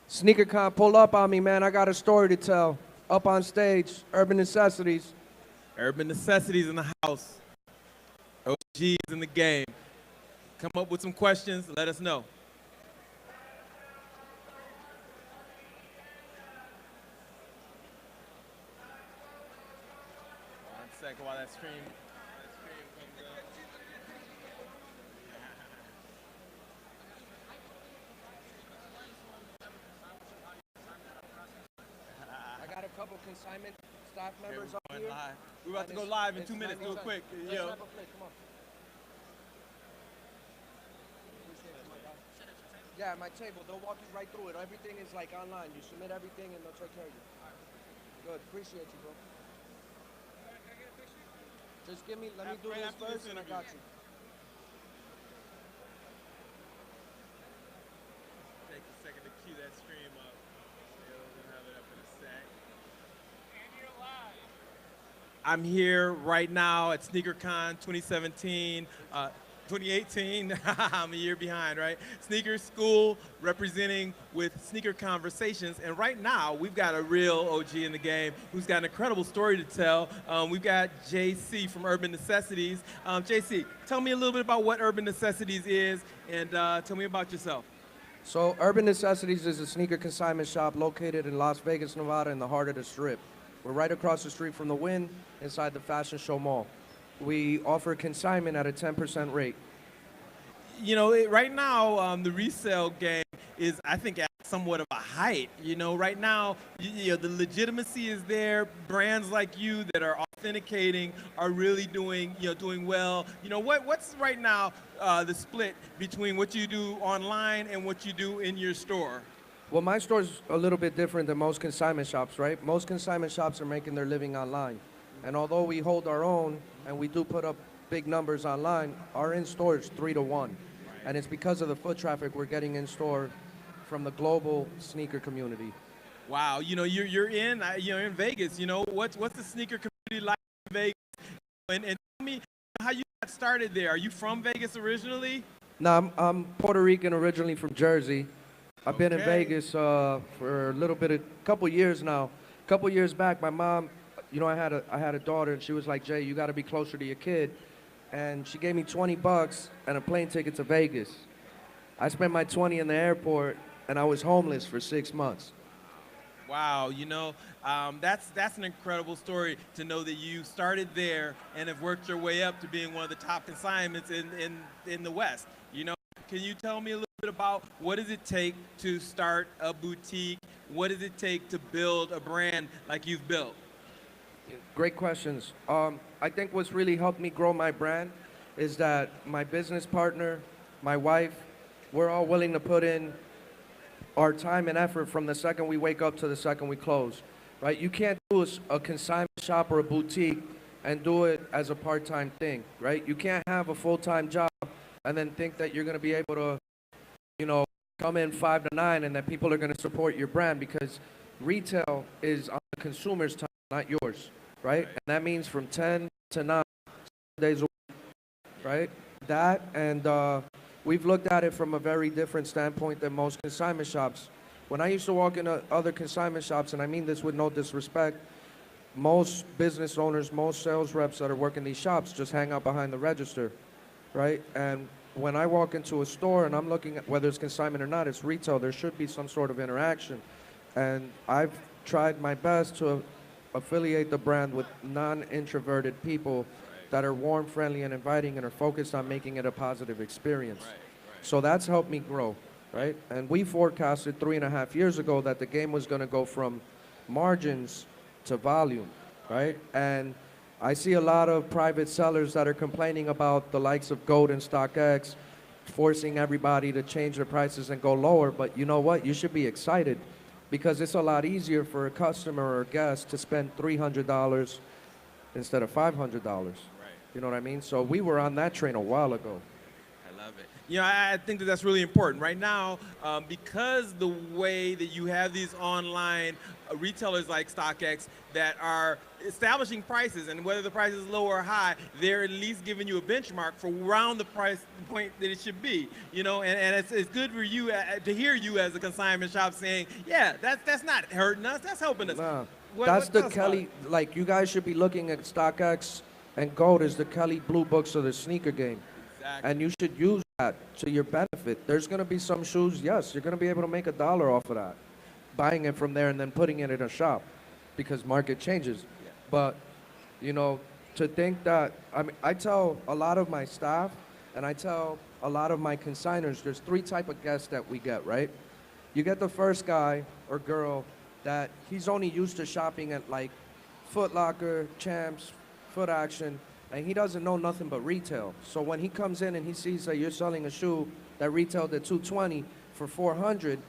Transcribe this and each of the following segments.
SneakerCon, pull up on me, man. I got a story to tell. Up on stage, Urban Necessities. Urban Necessities in the house. OGs in the game. Come up with some questions, let us know. One second while that stream comes up. I got a couple consignment staff members up here. We're about to go live in 2 minutes, real quick. Yo. Come on. Yeah, my table. They'll walk you right through it. Everything is like online. You submit everything and they'll take care of you. Good. Appreciate you, bro. Just let me do this first and I got you. Take a second to cue that stream up. We're gonna have it up in a sec. And you're live. I'm here right now at SneakerCon 2017. 2018, I'm a year behind, right? Sneaker School representing with Sneaker Conversations. And right now, we've got a real OG in the game who's got an incredible story to tell. We've got Jaysse from Urban Necessities. Jaysse, tell me a little bit about what Urban Necessities is and tell me about yourself. So Urban Necessities is a sneaker consignment shop located in Las Vegas, Nevada in the heart of the Strip. We're right across the street from the Wynn inside the Fashion Show Mall. We offer consignment at a 10% rate. You know, right now, the resale game is, I think, at somewhat of a height. You know, right now, you know, the legitimacy is there. Brands like you that are authenticating are really doing well. You know, what's right now the split between what you do online and what you do in your store? Well, my store's a little bit different than most consignment shops, right? Most consignment shops are making their living online. And although we hold our own and we do put up big numbers online, our in-store is 3 to 1. And it's because of the foot traffic we're getting in store from the global sneaker community. Wow, you know, you're in Vegas. You know, what's the sneaker community like in Vegas? And tell me how you got started there. Are you from Vegas originally? No, I'm Puerto Rican, originally from Jersey. I've been in Vegas for a couple years now. A couple years back, my mom, you know, I had a daughter, and she was like, Jay, you got to be closer to your kid. And she gave me 20 bucks and a plane ticket to Vegas. I spent my 20 in the airport, and I was homeless for 6 months. Wow, you know, that's an incredible story to know that you started there and have worked your way up to being one of the top consignments in the West. You know, can you tell me a little bit about what does it take to start a boutique? What does it take to build a brand like you've built? Great questions. I think what's really helped me grow my brand is that my business partner, my wife, we're all willing to put in our time and effort from the second we wake up to the second we close, right? You can't do a consignment shop or a boutique and do it as a part-time thing, right? You can't have a full-time job and then think that you're going to be able to, you know, come in 5 to 9 and that people are going to support your brand, because retail is on the consumer's time, not yours, right? And that means from 10 to 9 days a week, right? That, and we've looked at it from a very different standpoint than most consignment shops. When I used to walk into other consignment shops, and I mean this with no disrespect, most business owners, most sales reps that are working these shops just hang out behind the register, right? And when I walk into a store and I'm looking at whether it's consignment or not, it's retail, there should be some sort of interaction. And I've tried my best to affiliate the brand with non-introverted people that are warm, friendly, and inviting and are focused on making it a positive experience. So that's helped me grow, right? And we forecasted 3.5 years ago that the game was going to go from margins to volume, right? And I see a lot of private sellers that are complaining about the likes of Gold and StockX forcing everybody to change their prices and go lower. But you know what? You should be excited, because it's a lot easier for a customer or guest to spend $300 instead of $500. Right. You know what I mean? So we were on that train a while ago. I love it. You know, I think that that's really important right now, because the way that you have these online retailers like StockX that are establishing prices, and whether the price is low or high, they're at least giving you a benchmark for around the price point that it should be. And it's good for you to hear you as a consignment shop saying, yeah, that's not hurting us, that's helping us. Nah, What the else about Kelly, it? like you guys should be looking at StockX and Gold as the Kelly Blue Books of the sneaker game. Exactly. And you should use that to your benefit. There's going to be some shoes, yes, you're going to be able to make $1 off of that, buying it from there and then putting it in a shop because market changes. But, to think that, I tell a lot of my staff and I tell a lot of my consigners, there's 3 type of guests that we get, right? You get the first guy or girl that he's only used to shopping at like Foot Locker, Champs, Foot Action, and he doesn't know nothing but retail. So when he comes in and he sees that you're selling a shoe that retailed at $220 for $400,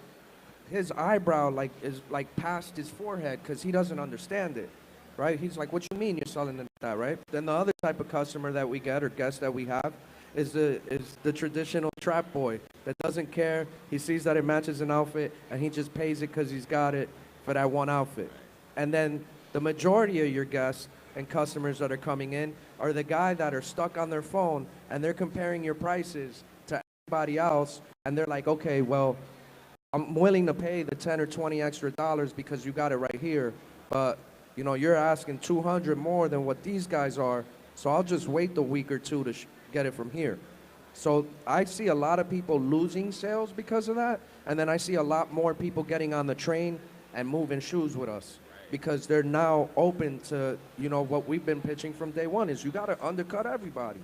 his eyebrow is past his forehead because he doesn't understand it, right? He's like, what you mean you're selling it at that, right? Then the other type of customer that we get or guest that we have is the traditional trap boy that doesn't care. He sees that it matches an outfit and he just pays it because he's got it for that one outfit. And then the majority of your guests and customers that are coming in are the guy that are stuck on their phone and they're comparing your prices to everybody else and they're like, okay, well, I'm willing to pay the 10 or 20 extra dollars because you got it right here, but you're asking 200 more than what these guys are, so I'll just wait the week or two to get it from here. So I see a lot of people losing sales because of that, and then I see a lot more people getting on the train and moving shoes with us because they're now open to, what we've been pitching from day one is you got to undercut everybody.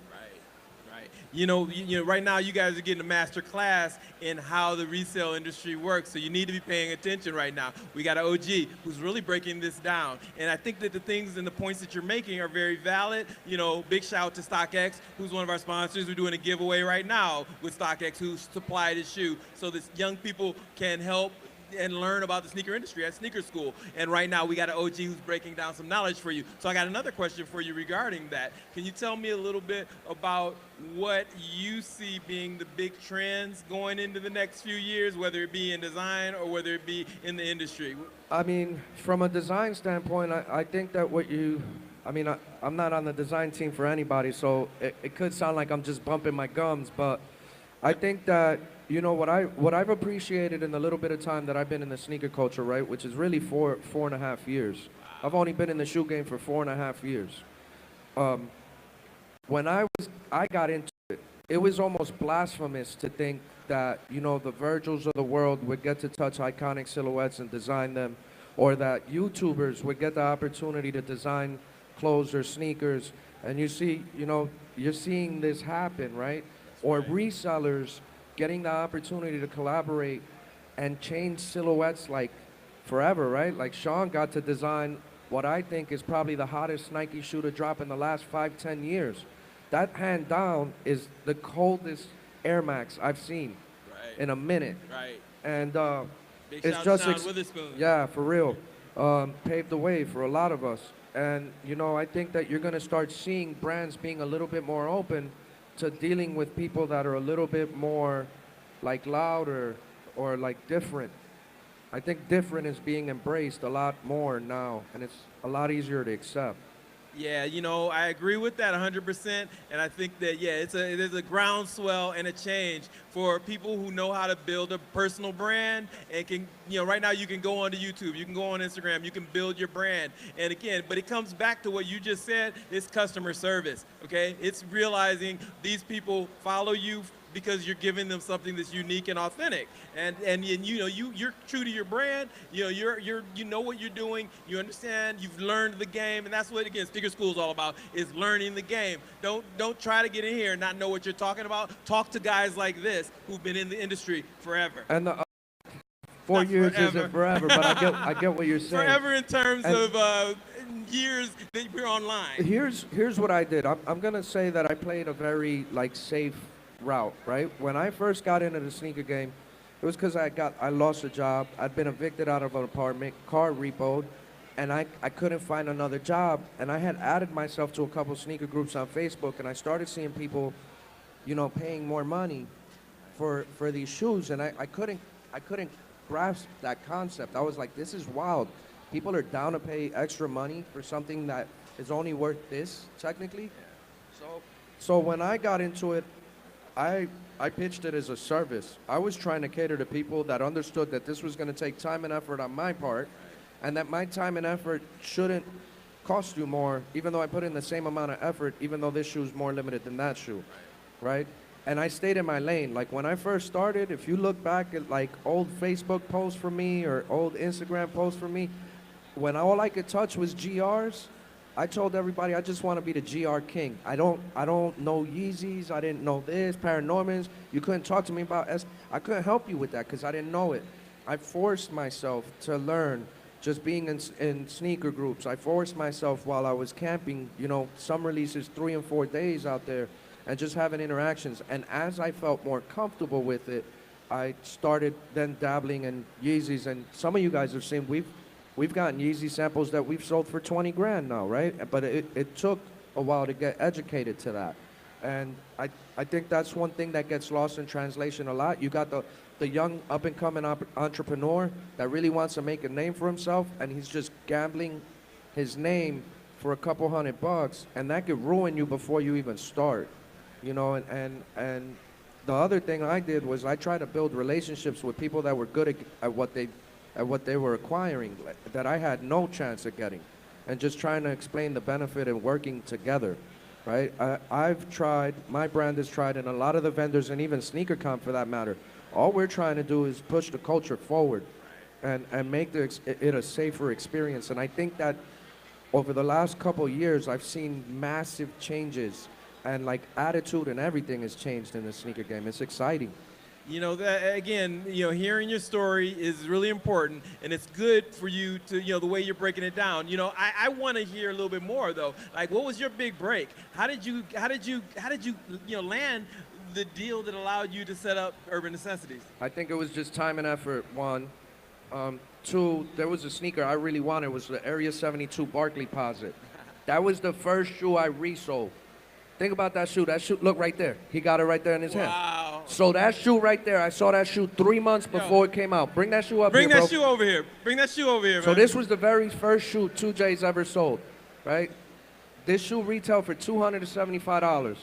Right now you guys are getting a master class in how the resale industry works, so you need to be paying attention right now. We got an OG who's really breaking this down, and I think that the things and the points that you're making are very valid. Big shout out to StockX, who's one of our sponsors. We're doing a giveaway right now with StockX, who supplied his shoe, so that young people can help and learn about the sneaker industry at sneaker school. And right now we got an OG who's breaking down some knowledge for you. So I got another question for you regarding that. Can you tell me a little bit about what you see being the big trends going into the next few years, whether it be in design or whether it be in the industry? From a design standpoint, I think that I'm not on the design team for anybody, so it could sound like I'm just bumping my gums, but I think that what I've appreciated in the little bit of time that I've been in the sneaker culture, right, which is really four and a half years. I've only been in the shoe game for 4.5 years. When I got into it, it was almost blasphemous to think that the Virgils of the world would get to touch iconic silhouettes and design them, or that YouTubers would get the opportunity to design clothes or sneakers. And you're seeing this happen, right? Or resellers getting the opportunity to collaborate and change silhouettes like forever, right? Like Sean got to design what I think is probably the hottest Nike shoe to drop in the last 5-10 years. That hand down is the coldest Air Max I've seen in a minute. Right. And Big it's shout just out to Sean Witherspoon. yeah, for real. Paved the way for a lot of us. And I think that you're gonna start seeing brands being a little bit more open to dealing with people that are a little bit more like louder or like different. I think different is being embraced a lot more now, and it's a lot easier to accept. Yeah, I agree with that 100%, and I think that, there's a groundswell and a change for people who know how to build a personal brand and can, right now you can go onto YouTube, you can go on Instagram, you can build your brand. And again, but it comes back to what you just said, it's customer service, okay? It's realizing these people follow you because you're giving them something that's unique and authentic, and you're true to your brand. You know what you're doing. You understand. You've learned the game, and that's what again Sneaker School is all about: is learning the game. Don't try to get in here and not know what you're talking about. Talk to guys like this who've been in the industry forever. And the 4 years isn't forever, but I get what you're saying. Forever in terms of years that you're online. Here's what I did. I'm gonna say that I played a very safe route, right? When I first got into the sneaker game, it was because I lost a job. I'd been evicted out of an apartment, car repoed, and I couldn't find another job. And I had added myself to a couple sneaker groups on Facebook, and I started seeing people, paying more money for these shoes, and I couldn't grasp that concept. I was like, this is wild. People are down to pay extra money for something that is only worth this, technically. So when I got into it, I pitched it as a service. I was trying to cater to people that understood that this was going to take time and effort on my part, and that my time and effort shouldn't cost you more, even though I put in the same amount of effort, even though this shoe's more limited than that shoe, right? And I stayed in my lane. Like when I first started, if you look back at like old Facebook posts for me or old Instagram posts for me, when all I could touch was GRs, I told everybody I just want to be the GR king. I don't know Yeezys. I didn't know this, Paranormans. You couldn't talk to me about S. I couldn't help you with that because I didn't know it. I forced myself to learn just being in sneaker groups. I forced myself while I was camping, you know, some releases 3 and 4 days out there and just having interactions. And as I felt more comfortable with it, I started then dabbling in Yeezys. And some of you guys have seen, we've gotten Yeezy samples that we've sold for 20 grand now, right? But it took a while to get educated to that. And I think that's one thing that gets lost in translation a lot. You got the young up-and-coming entrepreneur that really wants to make a name for himself, and he's just gambling his name for a couple $100, and that could ruin you before you even start, you know. And the other thing I did was I tried to build relationships with people that were good at what they were acquiring that I had no chance of getting, and just trying to explain the benefit and working together, right? I've tried, my brand has tried, and a lot of the vendors, and even SneakerCon for that matter, all we're trying to do is push the culture forward and make it a safer experience. And I think that over the last couple years, I've seen massive changes, and like attitude and everything has changed in the sneaker game. It's exciting. You know, that, again, you know, hearing your story is really important, and it's good for you to, you know, the way you're breaking it down. You know, I want to hear a little bit more though. Like, what was your big break? How did you land the deal that allowed you to set up Urban Necessities? I think it was just time and effort, one. Two, there was a sneaker I really wanted, was the Area 72 Barkley Posit. That was the first shoe I resold. Think about that shoe. That shoe, look right there. He got it right there in his hand. Wow. So that shoe right there, I saw that shoe 3 months before it came out. Bring that shoe up Bring here, that shoe over here. Bring that shoe over here, man. So this was the very first shoe 2J's ever sold, right? This shoe retailed for $275.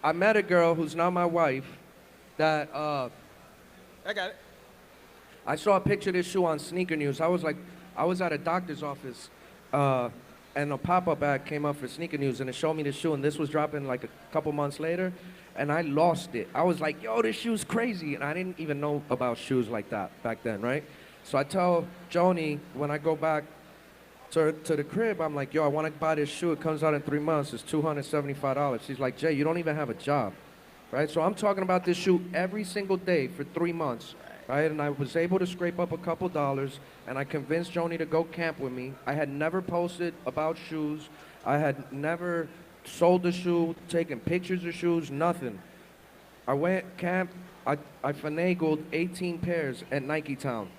I met a girl who's now my wife that I got it. I saw a picture of this shoe on Sneaker News. I was at a doctor's office, and a pop-up ad came up for Sneaker News, and it showed me the shoe, and this was dropping like a couple months later, and I lost it. I was like, yo, this shoe's crazy, and I didn't even know about shoes like that back then, right? So I tell Joni when I go back to the crib, I'm like, yo, I want to buy this shoe. It comes out in 3 months. It's $275. She's like, Jay, you don't even have a job, right? So I'm talking about this shoe every single day for 3 months, right? And I was able to scrape up a couple dollars, and I convinced Joni to go camp with me. I had never posted about shoes. I had never sold the shoe, taken pictures of shoes, nothing. I went camp. I finagled 18 pairs at Nike Town.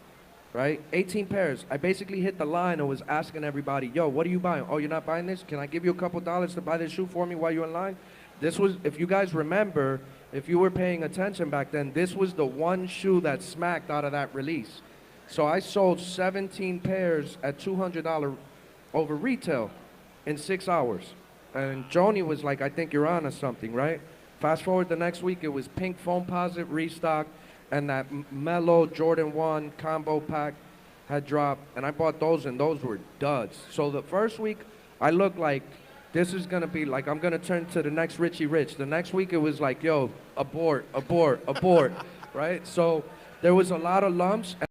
Right? 18 pairs. I basically hit the line and was asking everybody, yo, what are you buying? Oh, you're not buying this? Can I give you a couple dollars to buy this shoe for me while you're in line? This was, if you guys remember, if you were paying attention back then, this was the one shoe that smacked out of that release. So I sold 17 pairs at $200 over retail in 6 hours. And Joni was like, I think you're on to something, right? Fast forward the next week, it was pink foam posit restock, and that Mellow Jordan 1 combo pack had dropped, and I bought those, and those were duds. So the first week, I looked like, this is gonna be like, I'm gonna turn to the next Richie Rich. The next week, it was like, yo, abort, abort, abort, right? So there was a lot of lumps. And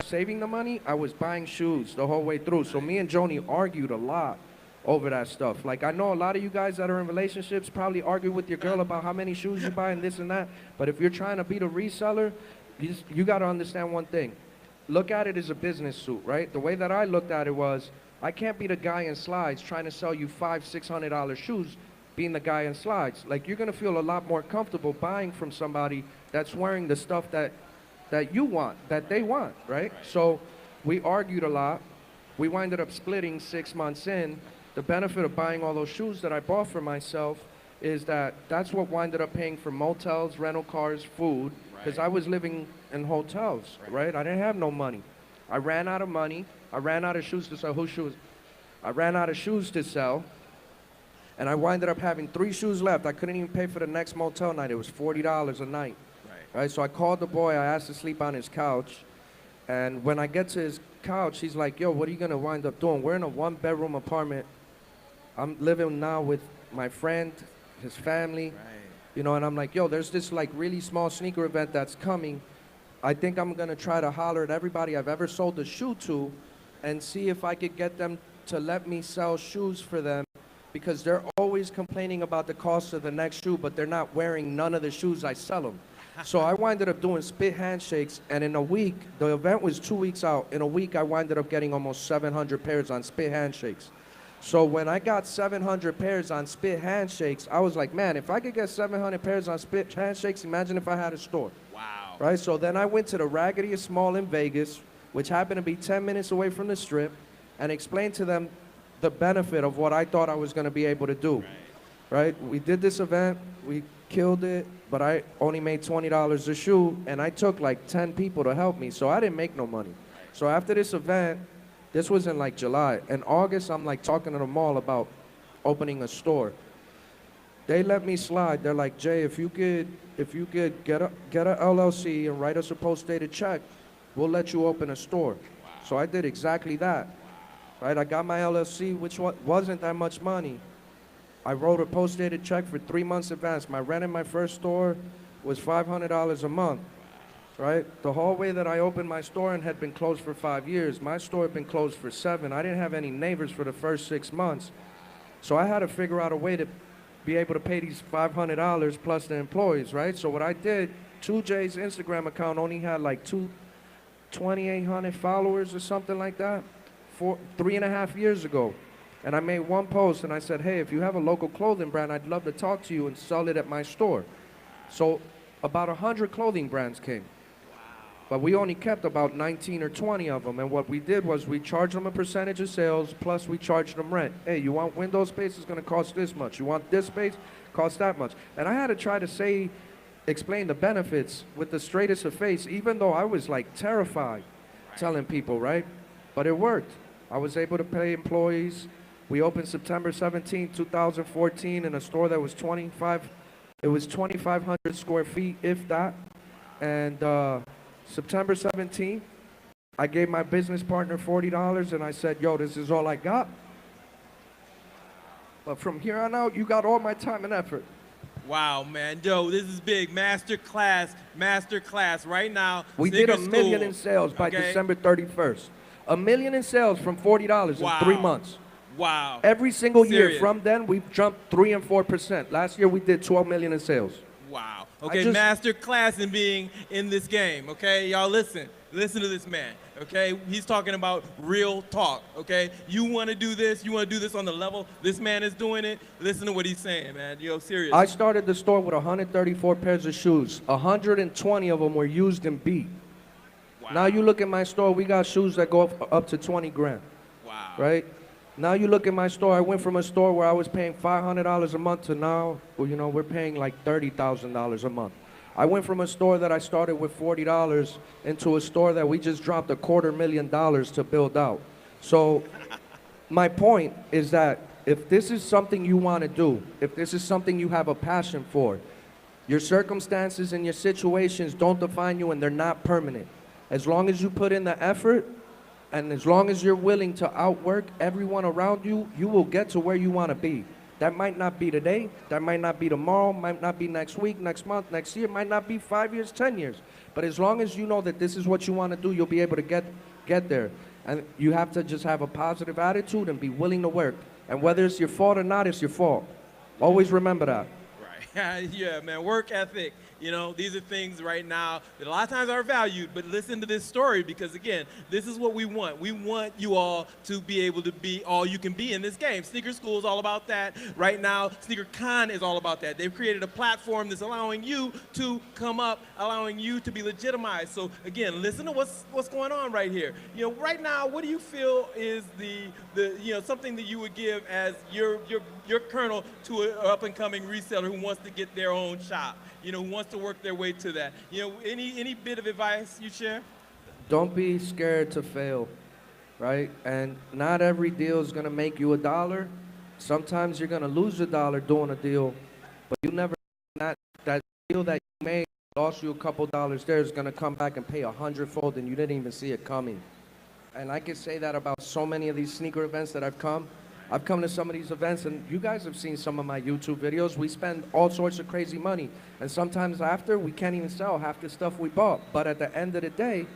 saving the money, I was buying shoes the whole way through. So me and Joni argued a lot over that stuff. Like, I know a lot of you guys that are in relationships probably argue with your girl about how many shoes you buy and this and that, but if you're trying to be the reseller, you got to understand one thing. Look at it as a business suit, right? The way that I looked at it was, I can't be the guy in slides trying to sell you $500-600 shoes being the guy in slides. Like, you're going to feel a lot more comfortable buying from somebody that's wearing the stuff that you want, that they want, right? So we argued a lot. We winded up splitting 6 months in. The benefit of buying all those shoes that I bought for myself is that that's what winded up paying for motels, rental cars, food, because I was living in hotels, right? I didn't have no money. I ran out of money. I ran out of shoes to sell. Whose shoes? I ran out of shoes to sell. And I winded up having 3 shoes left. I couldn't even pay for the next motel night. It was $40 a night. Right? So I called the boy. I asked to sleep on his couch. And when I get to his couch, he's like, yo, what are you going to wind up doing? We're in a 1-bedroom apartment. I'm living now with my friend, his family. Right. You know, and I'm like, yo, there's this like really small sneaker event that's coming. I think I'm going to try to holler at everybody I've ever sold a shoe to and see if I could get them to let me sell shoes for them, because they're always complaining about the cost of the next shoe, but they're not wearing none of the shoes I sell them. So I winded up doing spit handshakes, and in a week, the event was 2 weeks out. In a week, I winded up getting almost 700 pairs on spit handshakes. So when I got 700 pairs on spit handshakes, I was like, man, if I could get 700 pairs on spit handshakes, imagine if I had a store. Wow. Right? So then I went to the raggediest mall in Vegas, which happened to be 10 minutes away from the Strip, and explained to them the benefit of what I thought I was going to be able to do. Right? We did this event. We killed it, but I only made $20 a shoe, and I took like 10 people to help me, so I didn't make no money. So after this event, this was in like July. In August, I'm like talking to the mall about opening a store. They let me slide. They're like, Jay, if you could get a LLC and write us a post-dated check, we'll let you open a store. So I did exactly that. Right? I got my LLC, which wasn't that much money. I wrote a post-dated check for 3 months advance. My rent in my first store was $500 a month, right? The hallway that I opened my store in had been closed for 5 years. My store had been closed for 7. I didn't have any neighbors for the first 6 months. So I had to figure out a way to be able to pay these $500 plus the employees, right? So what I did, 2J's Instagram account only had like 2,800 followers or something like that 3.5 years ago. And I made one post and I said, hey, if you have a local clothing brand, I'd love to talk to you and sell it at my store. So about 100 clothing brands came. But we only kept about 19 or 20 of them. And what we did was we charged them a percentage of sales, plus we charged them rent. Hey, you want window space? It's going to cost this much. You want this space? Cost that much. And I had to try to explain the benefits with the straightest of face, even though I was like terrified telling people, right? But it worked. I was able to pay employees. We opened September 17, 2014 in a store that was 2,500 square feet, if that. And September 17th, I gave my business partner $40 and I said, yo, this is all I got. But from here on out, you got all my time and effort. Wow, man. Yo, this is big. Master class right now. We did $1 million in sales by December 31st. $1 million in sales from $40 in 3 months. Wow. Every single year from then, we've jumped 3 and 4%. Last year, we did 12 million in sales. Wow. Okay, master class in being in this game, okay? Y'all listen to this man, okay? He's talking about real talk, okay? You want to do this on the level this man is doing it, listen to what he's saying, man. Yo, seriously. I started the store with 134 pairs of shoes. 120 of them were used and beat. Wow. Now you look at my store, we got shoes that go up to 20 grand. Wow. Right? Now you look at my store, I went from a store where I was paying $500 a month to now, well, you know, we're paying like $30,000 a month. I went from a store that I started with $40 into a store that we just dropped $250,000 to build out. So my point is that if this is something you want to do, if this is something you have a passion for, your circumstances and your situations don't define you and they're not permanent. As long as you put in the effort, and as long as you're willing to outwork everyone around you, you will get to where you want to be. That might not be today, that might not be tomorrow, might not be next week, next month, next year, might not be 5 years, 10 years. But as long as you know that this is what you want to do, you'll be able to get there. And you have to just have a positive attitude and be willing to work. And whether it's your fault or not, it's your fault. Always remember that. Right. Yeah, man, work ethic. You know, these are things right now that a lot of times are valued, but listen to this story because, again, this is what we want. We want you all to be able to be all you can be in this game. Sneaker School is all about that. Right now, Sneaker Con is all about that. They've created a platform that's allowing you to come up, allowing you to be legitimized. So, again, listen to what's going on right here. You know, right now, what do you feel is the something that you would give as your kernel to an up-and-coming reseller who wants to get their own shop? You know, who wants to work their way to that. You know, any bit of advice you share? don't be scared to fail, right? And not every deal is gonna make you $1. Sometimes you're gonna lose $1 doing a deal, but you never that deal that you made lost you a couple dollars there is gonna come back and pay 100-fold, and you didn't even see it coming. And I can say that about so many of these sneaker events that I've come. I've come to some of these events, and you guys have seen some of my YouTube videos. We spend all sorts of crazy money, and sometimes after, we can't even sell half the stuff we bought. But at the end of the day,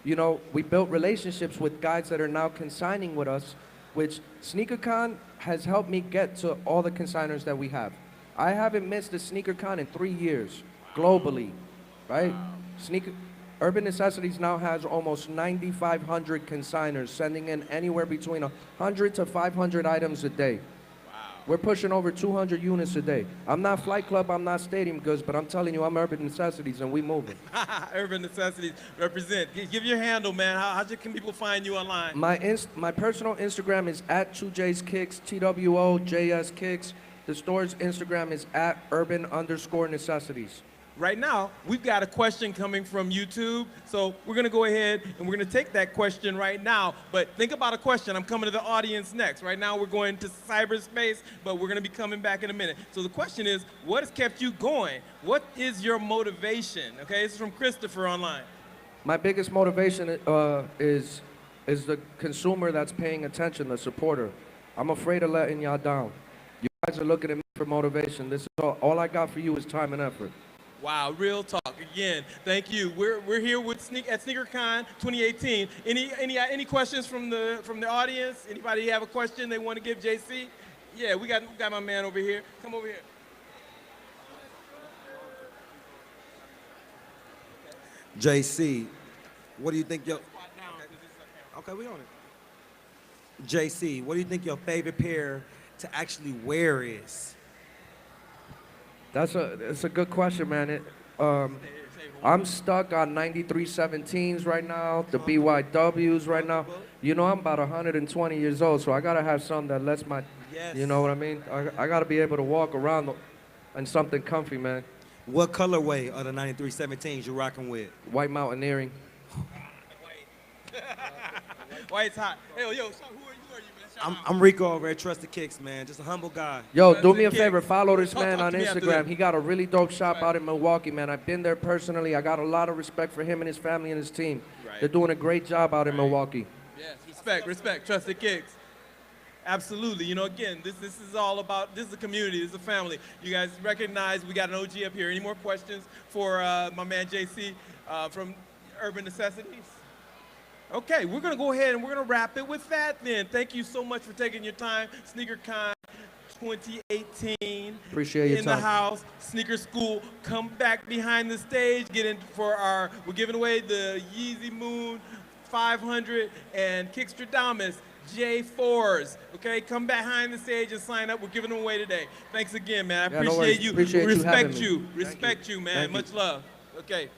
you know, we built relationships with guys that are now consigning with us, which SneakerCon has helped me get to all the consigners that we have. I haven't missed a SneakerCon in 3 years, globally, right? Urban Necessities now has almost 9,500 consigners sending in anywhere between 100 to 500 items a day. Wow. We're pushing over 200 units a day. I'm not Flight Club, I'm not Stadium Goods, but I'm telling you, I'm Urban Necessities, and we moving. Urban Necessities represent. Give your handle, man. How can people find you online? My personal Instagram is at 2JayssKicks, TWOJSKicks. The store's Instagram is at urban_necessities. Right now, we've got a question coming from YouTube, so we're gonna go ahead and we're gonna take that question right now, but think about a question. I'm coming to the audience next. Right now, we're going to cyberspace, but we're gonna be coming back in a minute. So the question is, what has kept you going? What is your motivation? Okay, this is from Christopher online. My biggest motivation is the consumer that's paying attention, the supporter. I'm afraid of letting y'all down. You guys are looking at me for motivation. This is all I got for you is time and effort. Wow, real talk again. Thank you. We're here with at SneakerCon 2018. Any questions from the audience? Anybody have a question they want to give Jaysse? Yeah, we got my man over here. Come over here. Jaysse, what do you think your okay, we on it. Jaysse, what do you think your favorite pair to actually wear is? It's a good question, man. I'm stuck on 9317s right now, the BYWs right now. You know, I'm about 120 years old, so I gotta have something that lets my, you know what I mean? I gotta be able to walk around in something comfy, man. What colorway of the 9317s you rocking with? White mountaineering. White's hot. Hey, yo, so who are you, man? I'm Rico over at Trusted Kicks, man. Just a humble guy. Yo, do me a favor. Follow this man on Instagram. He got a really dope shop out in Milwaukee, man. I've been there personally. I got a lot of respect for him and his family and his team. They're doing a great job out in Milwaukee. Yes, respect. Trusted Kicks. Absolutely. You know, again, this is all about, this is a community, this is a family. You guys recognize we got an OG up here. Any more questions for my man Jaysse from Urban Necessities? Okay, we're gonna go ahead and we're gonna wrap it with that then. Thank you so much for taking your time. SneakerCon 2018. Appreciate your in time. the house, Sneaker School. Come back behind the stage. Get in for we're giving away the Yeezy Moon 500 and Kickstradamus J4s. Okay, come behind the stage and sign up. We're giving them away today. Thanks again, man. I appreciate you. Appreciate Respect you. Respect you, man. Much love. Okay.